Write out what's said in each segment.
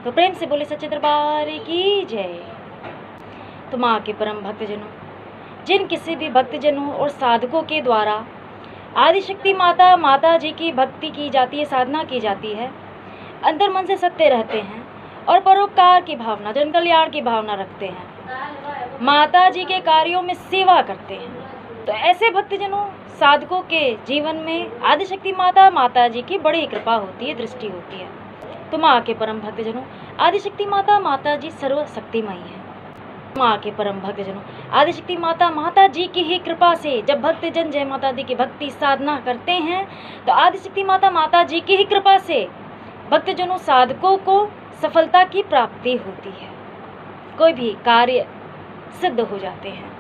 तो प्रेम से बोले सच्चे दरबार की जय। तो माँ के परम भक्तजनों, जिन किसी भी भक्तजनों और साधकों के द्वारा आदिशक्ति माता माता जी की भक्ति की जाती है, साधना की जाती है, अंतर मन से सत्य रहते हैं और परोपकार की भावना, जन कल्याण की भावना रखते हैं, माता जी के कार्यों में सेवा करते हैं, तो ऐसे भक्तजनों साधकों के जीवन में आदिशक्ति माता माता जी की बड़ी कृपा होती है, दृष्टि होती है। तो माँ के परम भक्तजनों, आदिशक्ति माता माता जी सर्वशक्तिमयी है। माँ के परम भक्तजनों, आदिशक्ति माता माता जी की ही कृपा से जब भक्तजन जय माता दी की भक्ति साधना करते हैं, तो आदिशक्ति माता माता जी की ही कृपा से भक्तजनों साधकों को सफलता की प्राप्ति होती है, कोई भी कार्य सिद्ध हो जाते हैं।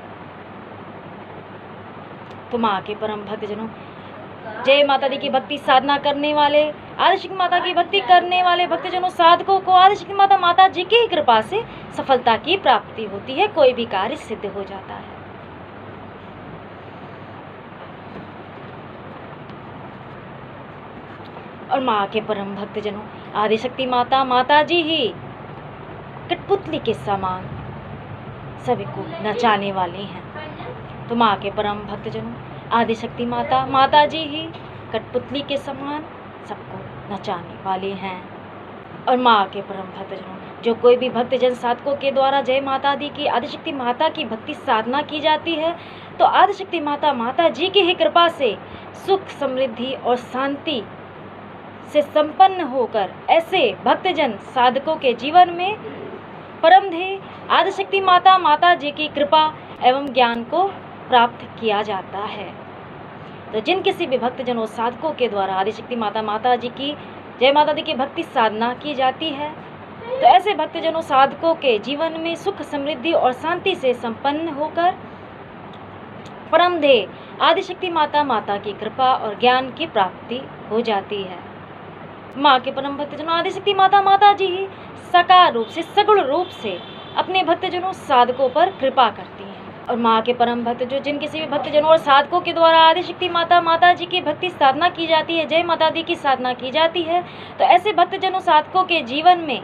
तो माँ के परम भक्तजनों, जय माता दी की भक्ति साधना करने वाले, आदिशक्ति माता की भक्ति करने वाले भक्तजनों साधकों को आदिशक्ति माता माता जी की कृपा से सफलता की प्राप्ति होती है, कोई भी कार्य सिद्ध हो जाता है। और माँ के परम भक्तजनों, आदिशक्ति माता माता जी ही कठपुतली के समान सभी को नचाने वाली हैं। तो माँ के परम भक्तजनों, आदिशक्ति माता माता जी ही कठपुतली के समान सबको नचाने वाले हैं। और माँ के परम भक्तजनों, जो कोई भी भक्तजन साधकों के द्वारा जय माता दी की आदिशक्ति माता की भक्ति साधना की जाती है, तो आदिशक्ति माता माता जी की ही कृपा से सुख समृद्धि और शांति से संपन्न होकर ऐसे भक्तजन साधकों के जीवन में परम ध्येय आदिशक्ति माता माता जी की कृपा एवं ज्ञान को प्राप्त किया जाता है। तो जिन किसी भी भक्तजनों साधकों के द्वारा आदिशक्ति माता माता जी की जय माता दी की भक्ति साधना की जाती है, तो ऐसे भक्तजनों साधकों के जीवन में सुख समृद्धि और शांति से संपन्न होकर परम ध्येय आदिशक्ति माता माता की कृपा और ज्ञान की प्राप्ति हो जाती है। माँ के परम भक्तजनों, आदिशक्ति माता माता जी ही साकार रूप से सगुण रूप से अपने भक्तजनों साधकों पर कृपा करती हैं। और माँ के परम भक्त जो जिन किसी भी भक्तजनों और साधकों के द्वारा आदिशक्ति माता माता जी की भक्ति साधना की जाती है, जय माता दी की साधना की जाती है, तो ऐसे भक्तजनों साधकों के जीवन में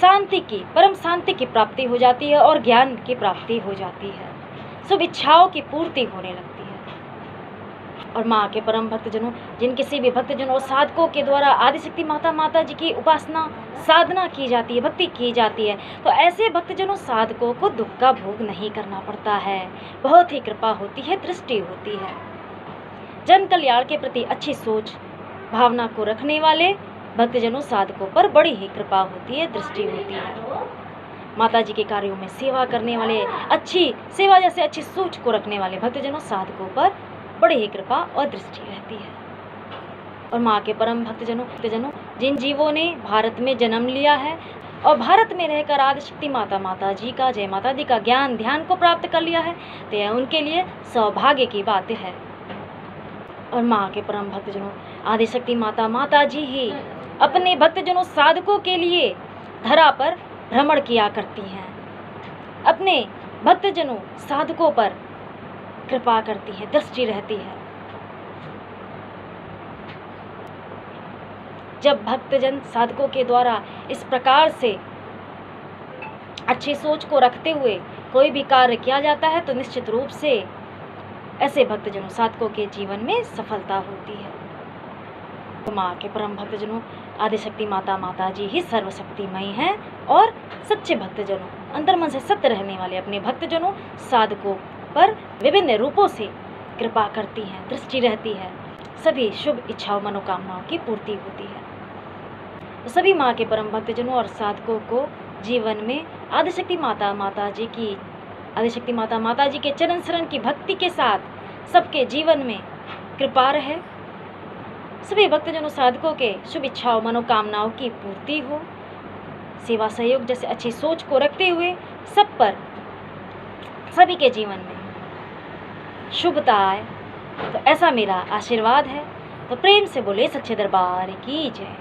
शांति की, परम शांति की प्राप्ति हो जाती है और ज्ञान की प्राप्ति हो जाती है, शुभ इच्छाओं की पूर्ति होने लगती है। और माँ के परम भक्तजनों, जिन किसी भी भक्तजनों और साधकों के द्वारा आदिशक्ति माता माता जी की उपासना साधना की जाती है, भक्ति की जाती है, तो ऐसे भक्तजनों साधकों को दुख का भोग नहीं करना पड़ता है, बहुत ही कृपा होती है, दृष्टि होती है। जन कल्याण के प्रति अच्छी सोच भावना को रखने वाले भक्तजनों साधकों पर बड़ी ही कृपा होती है, दृष्टि होती है। माता जी के कार्यों में सेवा करने वाले, अच्छी सेवा जैसे अच्छी सोच को रखने वाले भक्तजनों साधकों पर बड़ी ही कृपा और दृष्टि रहती है। और माँ के परम भक्तजनों जिन जीवों ने भारत में जन्म लिया है और भारत में रहकर आदिशक्ति माता माता जी का जय माता दी का ज्ञान ध्यान को प्राप्त कर लिया है, तो यह उनके लिए सौभाग्य की बात है। और माँ के परम भक्तजनों, आदिशक्ति माता माता जी ही अपने भक्तजनों साधकों के लिए धरा पर भ्रमण किया करती हैं, अपने भक्तजनों साधकों पर कृपा करती है, दृष्टि रहती है। जब भक्तजन साधकों के द्वारा इस प्रकार से अच्छी सोच को रखते हुए कोई भी कार्य किया जाता है, तो निश्चित रूप से ऐसे भक्तजनों साधकों के जीवन में सफलता होती है। तो माँ के परम भक्तजनों, आदिशक्ति माता माता जी ही सर्वशक्तिमयी हैं और सच्चे भक्तजनों, अंतर्मन से सत्य रहने वाले अपने भक्तजनों साधकों पर विभिन्न रूपों से कृपा करती हैं, दृष्टि रहती है, सभी शुभ इच्छाओं मनोकामनाओं की पूर्ति होती है। तो सभी माँ के परम भक्तजनों और साधकों को जीवन में आदिशक्ति माता माता जी की, आदिशक्ति माता माता जी के चरण शरण की भक्ति के साथ सबके जीवन में कृपा रहे, सभी भक्तजनों साधकों के शुभ इच्छाओं मनोकामनाओं की पूर्ति हो, सेवा सहयोग जैसे अच्छी सोच को रखते हुए सब पर, सभी के जीवन में शुभता आए, तो ऐसा मेरा आशीर्वाद है। तो प्रेम से बोले सच्चे दरबार की जय।